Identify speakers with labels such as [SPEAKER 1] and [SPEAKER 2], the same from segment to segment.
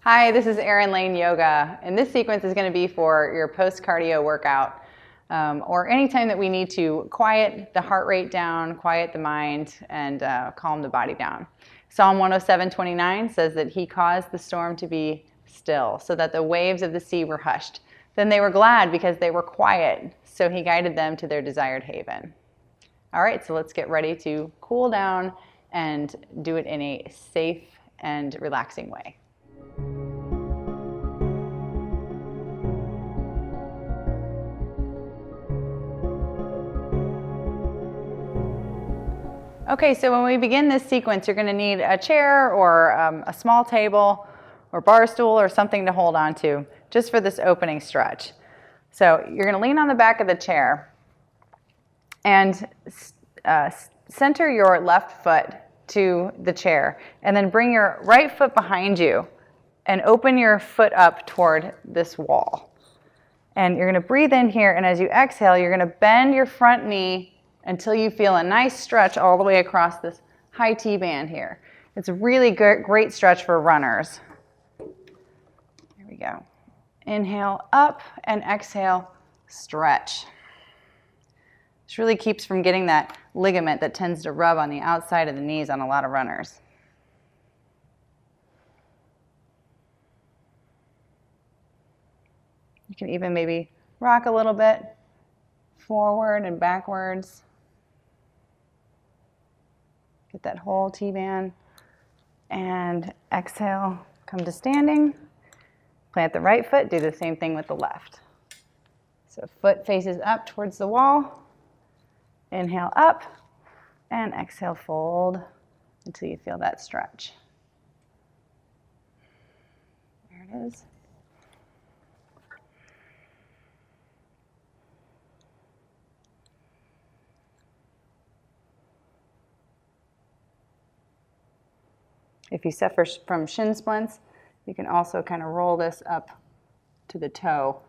[SPEAKER 1] Hi, this is Erin Lane Yoga, and this sequence is going to be for your post-cardio workout or anytime that we need to quiet the heart rate down, quiet the mind, and calm the body down. Psalm 107:29 says that he caused the storm to be still so that the waves of the sea were hushed. Then they were glad because they were quiet, so he guided them to their desired haven. All right, so let's get ready to cool down and do it in a safe and relaxing way. Okay, so when we begin this sequence, you're going to need a chair or a small table or bar stool or something to hold on to just for this opening stretch. So you're going to lean on the back of the chair and center your left foot to the chair and then bring your right foot behind you and open your foot up toward this wall. And you're going to breathe in here, and as you exhale, you're going to bend your front knee until you feel a nice stretch all the way across this high T-band here. It's a really great stretch for runners. Here we go. Inhale up and exhale, stretch. This really keeps from getting that ligament that tends to rub on the outside of the knees on a lot of runners. You can even maybe rock a little bit forward and backwards. Get that whole T-band. And exhale, come to standing. Plant the right foot, do the same thing with the left. So foot faces up towards the wall. Inhale up and exhale, fold until you feel that stretch. There it is. If you suffer from shin splints, you can also kind of roll this up to the toe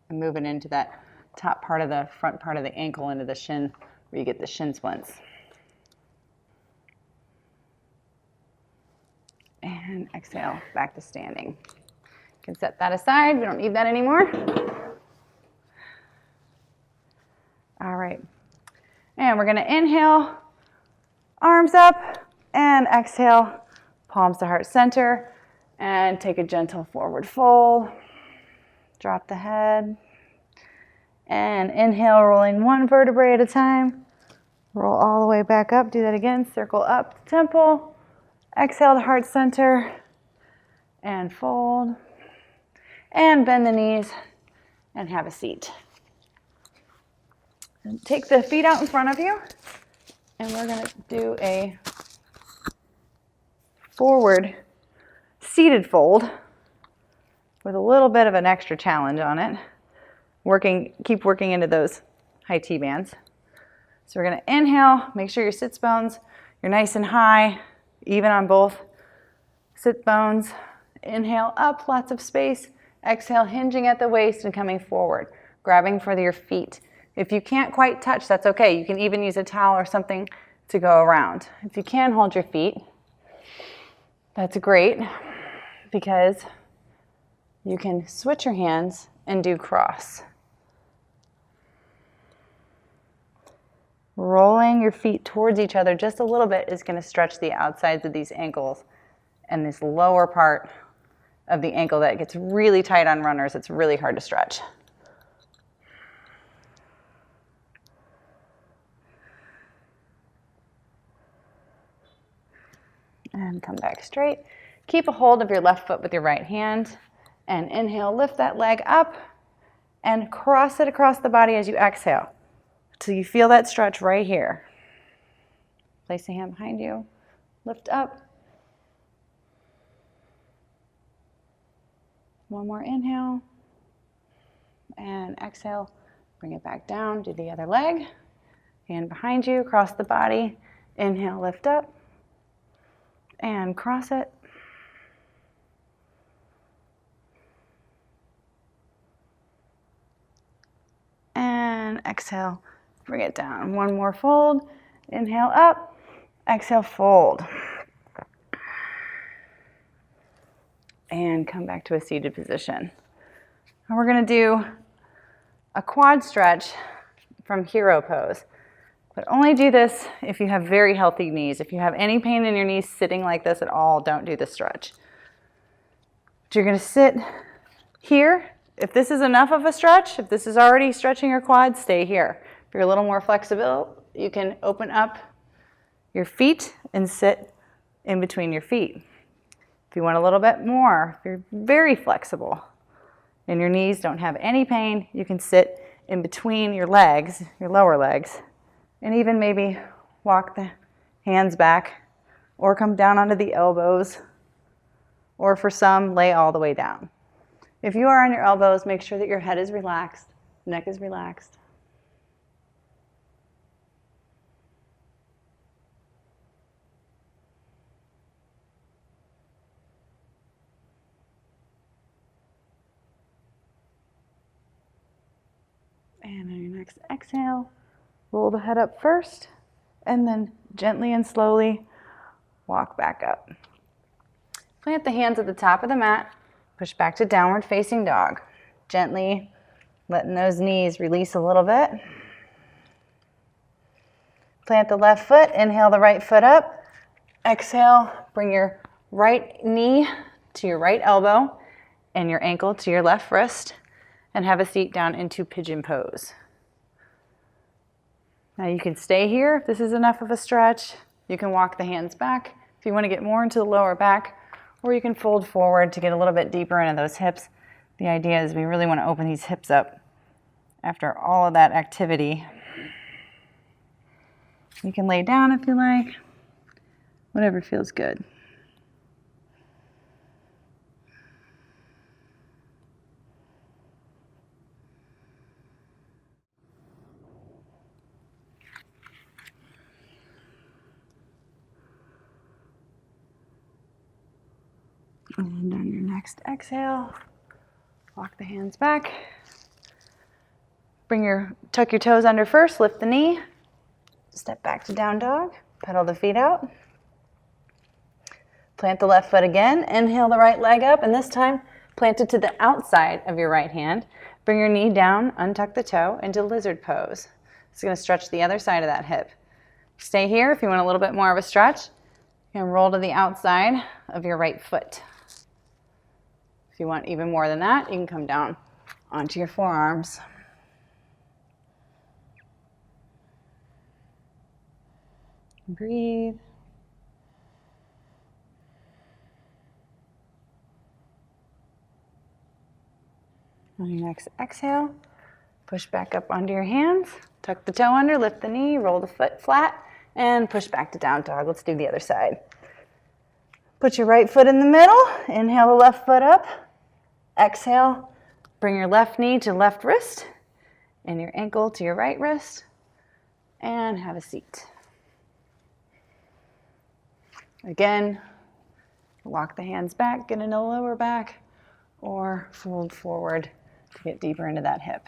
[SPEAKER 1] and move it into that top part of the front part of the ankle into the shin where you get the shin splints. And exhale, back to standing. You can set that aside. We don't need that anymore. All right. And we're going to inhale, arms up, and exhale, palms to heart center, and take a gentle forward fold. Drop the head. And inhale, rolling one vertebrae at a time. Roll all the way back up. Do that again. Circle up the temple. Exhale to heart center. And fold. And bend the knees and have a seat. And take the feet out in front of you. And we're going to do a forward seated fold with a little bit of an extra challenge on it. Keep working into those high T-bands. So we're going to inhale, make sure your sits bones, you're nice and high, even on both sit bones. Inhale up, lots of space. Exhale, hinging at the waist and coming forward, grabbing for your feet. If you can't quite touch, that's okay. You can even use a towel or something to go around. If you can hold your feet, that's great because you can switch your hands and do cross. Rolling your feet towards each other just a little bit is going to stretch the outsides of these ankles and this lower part of the ankle that gets really tight on runners. It's really hard to stretch. And come back straight. Keep a hold of your left foot with your right hand. And inhale, lift that leg up and cross it across the body as you exhale until you feel that stretch right here. Place a hand behind you. Lift up. One more inhale. And exhale. Bring it back down. Do the other leg. Hand behind you. Cross the body. Inhale, lift up. And cross it. And exhale, bring it down. One more fold. Inhale up, exhale, fold. and come back to a seated position. And we're going to do a quad stretch from hero pose. But only do this if you have very healthy knees. If you have any pain in your knees sitting like this at all, don't do the stretch. But you're going to sit here. If this is enough of a stretch, if this is already stretching your quads, stay here. If you're a little more flexible, you can open up your feet and sit in between your feet. If you want a little bit more, if you're very flexible and your knees don't have any pain, you can sit in between your legs, your lower legs, and even maybe walk the hands back or come down onto the elbows, or for some, lay all the way down. If you are on your elbows, make sure that your head is relaxed, neck is relaxed. And on your next exhale, roll the head up first, and then gently and slowly walk back up. Plant the hands at the top of the mat, push back to downward facing dog. Gently letting those knees release a little bit. Plant the left foot, inhale the right foot up. Exhale, bring your right knee to your right elbow and your ankle to your left wrist, and have a seat down into pigeon pose. Now you can stay here if this is enough of a stretch. You can walk the hands back if you want to get more into the lower back, or you can fold forward to get a little bit deeper into those hips. The idea is we really want to open these hips up after all of that activity. You can lay down if you like, whatever feels good. And on your next exhale, walk the hands back. Tuck your toes under first, lift the knee. Step back to down dog, pedal the feet out. Plant the left foot again, inhale the right leg up, and this time plant it to the outside of your right hand. Bring your knee down, untuck the toe into lizard pose. It's going to stretch the other side of that hip. Stay here if you want a little bit more of a stretch. You can roll to the outside of your right foot. If you want even more than that, you can come down onto your forearms. Breathe. On your next exhale, push back up onto your hands, tuck the toe under, lift the knee, roll the foot flat, and push back to down dog. Let's do the other side. Put your right foot in the middle, inhale the left foot up, exhale, bring your left knee to left wrist, and your ankle to your right wrist, and have a seat. Again, walk the hands back, get into the lower back, or fold forward to get deeper into that hip.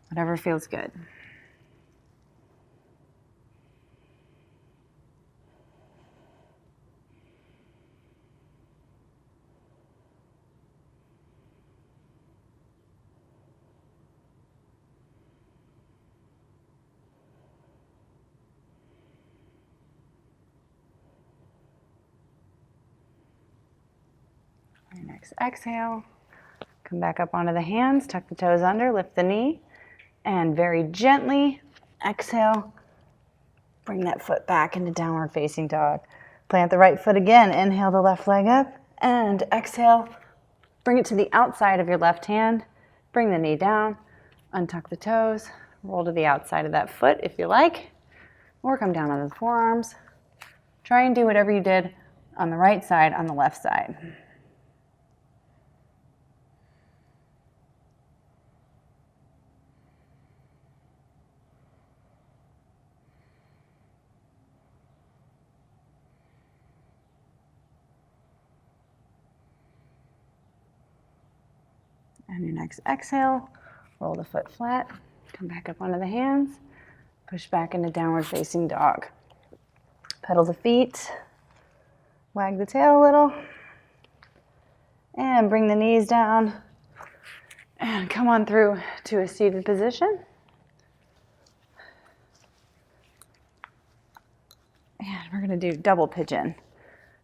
[SPEAKER 1] Whatever feels good. Your next exhale, come back up onto the hands, tuck the toes under, lift the knee, and very gently exhale, bring that foot back into downward facing dog. Plant the right foot again, inhale the left leg up, and exhale, bring it to the outside of your left hand, bring the knee down, untuck the toes, roll to the outside of that foot if you like, or come down on the forearms. Try and do whatever you did on the right side on the left side. And your next exhale, roll the foot flat, come back up onto the hands, push back into downward facing dog. Pedal the feet, wag the tail a little. And bring the knees down and come on through to a seated position. And we're going to do double pigeon.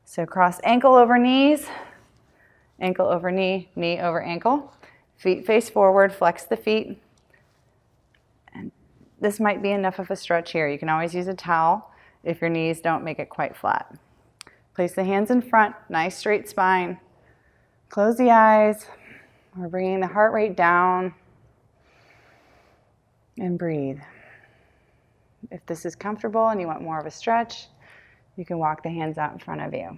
[SPEAKER 1] So cross ankle over knees, ankle over knee, knee over ankle. Feet face forward, flex the feet. And this might be enough of a stretch here. You can always use a towel if your knees don't make it quite flat. Place the hands in front, nice straight spine. Close the eyes. We're bringing the heart rate down. And breathe. If this is comfortable and you want more of a stretch, you can walk the hands out in front of you.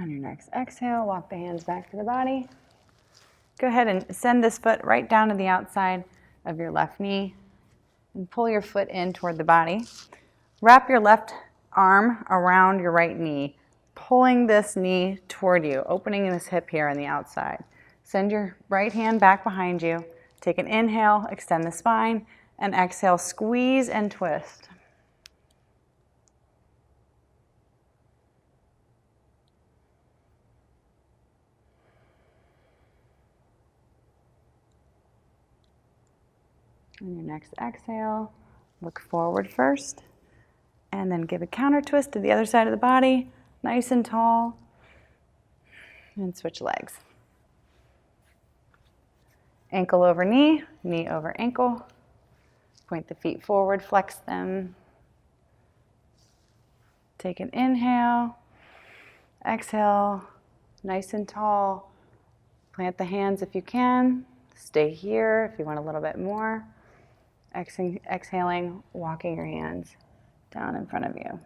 [SPEAKER 1] On your next exhale, walk the hands back to the body. Go ahead and send this foot right down to the outside of your left knee and pull your foot in toward the body. Wrap your left arm around your right knee, pulling this knee toward you, opening this hip here on the outside. Send your right hand back behind you. Take an inhale, extend the spine, and exhale, squeeze and twist. On your next exhale, look forward first, and then give a counter twist to the other side of the body, nice and tall, and switch legs. Ankle over knee, knee over ankle. Point the feet forward, flex them. Take an inhale, exhale, nice and tall. Plant the hands if you can. Stay here if you want a little bit more. Exhaling, walking your hands down in front of you.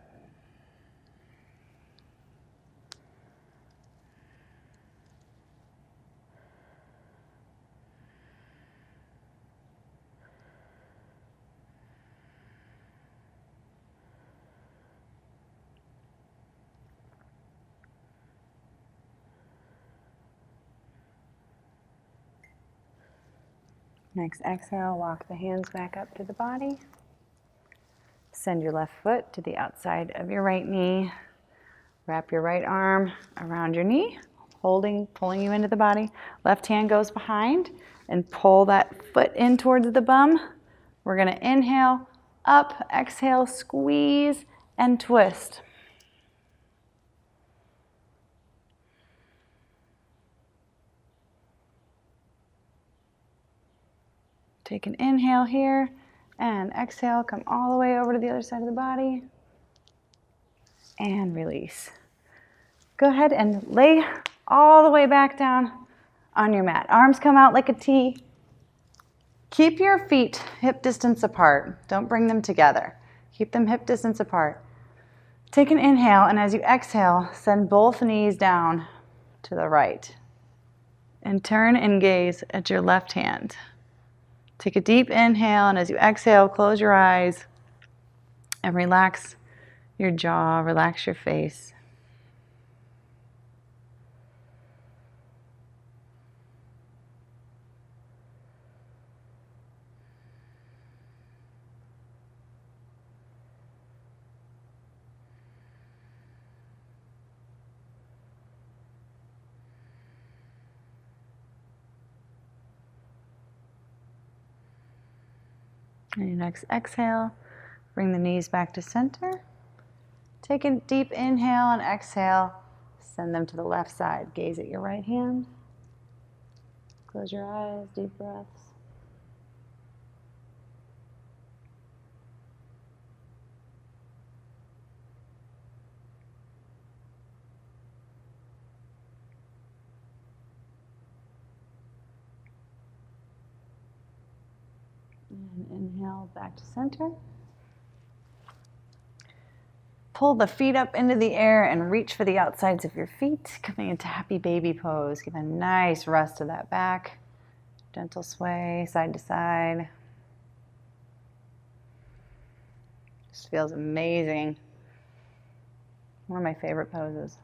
[SPEAKER 1] Next exhale, walk the hands back up to the body. Send your left foot to the outside of your right knee. Wrap your right arm around your knee, pulling you into the body. Left hand goes behind and pull that foot in towards the bum. We're going to inhale, up, exhale, squeeze, and twist. Take an inhale here and exhale, come all the way over to the other side of the body and release. Go ahead and lay all the way back down on your mat. Arms come out like a T. Keep your feet hip distance apart. Don't bring them together. Keep them hip distance apart. Take an inhale, and as you exhale, send both knees down to the right. And turn and gaze at your left hand. Take a deep inhale, and as you exhale, close your eyes and relax your jaw, relax your face. And your next exhale, bring the knees back to center. Take a deep inhale and exhale. Send them to the left side. Gaze at your right hand. Close your eyes, deep breaths. And inhale back to center. Pull the feet up into the air and reach for the outsides of your feet, coming into happy baby pose. Give a nice rest to that back. Gentle sway side to side. Just feels amazing. One of my favorite poses.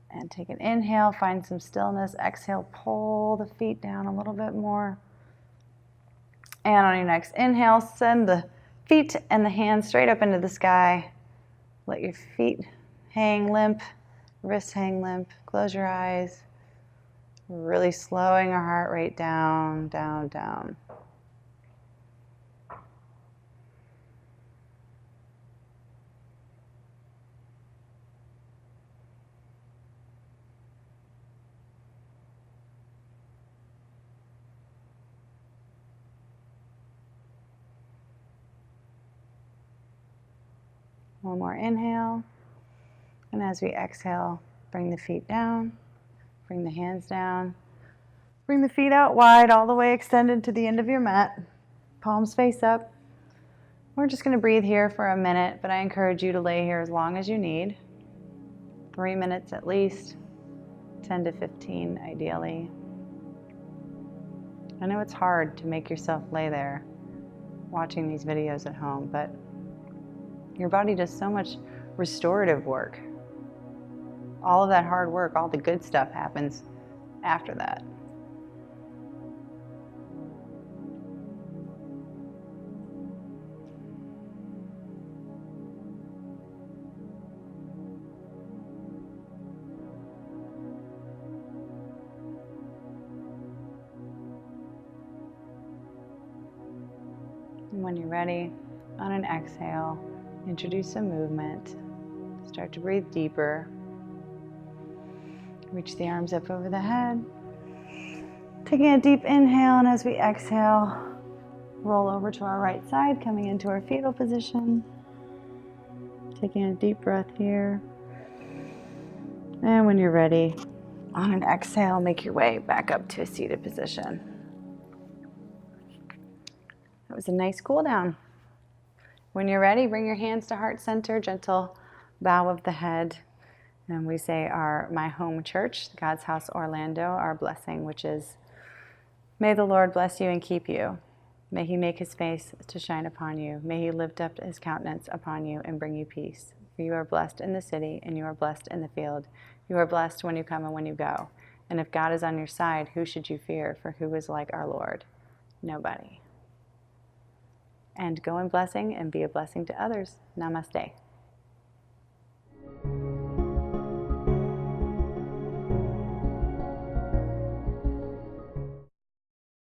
[SPEAKER 1] And take an inhale, find some stillness. Exhale, pull the feet down a little bit more. And on your next inhale, send the feet and the hands straight up into the sky. Let your feet hang limp, wrists hang limp. Close your eyes. Really slowing our heart rate down, down, down. One more inhale, and as we exhale, bring the feet down, bring the hands down, bring the feet out wide, all the way extended to the end of your mat, palms face up. We're just going to breathe here for a minute, but I encourage you to lay here as long as you need, 3 minutes at least, 10 to 15 ideally. I know it's hard to make yourself lay there watching these videos at home, but your body does so much restorative work. All of that hard work, all the good stuff happens after that. And when you're ready, on an exhale, introduce some movement. Start to breathe deeper. Reach the arms up over the head. Taking a deep inhale, and as we exhale, roll over to our right side, coming into our fetal position. Taking a deep breath here. And when you're ready, on an exhale, make your way back up to a seated position. That was a nice cool down. When you're ready, bring your hands to heart center, gentle bow of the head. And we say our My Home Church, God's House Orlando, our blessing, which is, may the Lord bless you and keep you. May he make his face to shine upon you. May he lift up his countenance upon you and bring you peace. For you are blessed in the city and you are blessed in the field. You are blessed when you come and when you go. And if God is on your side, who should you fear? For who is like our Lord? Nobody. And go in blessing and be a blessing to others. Namaste.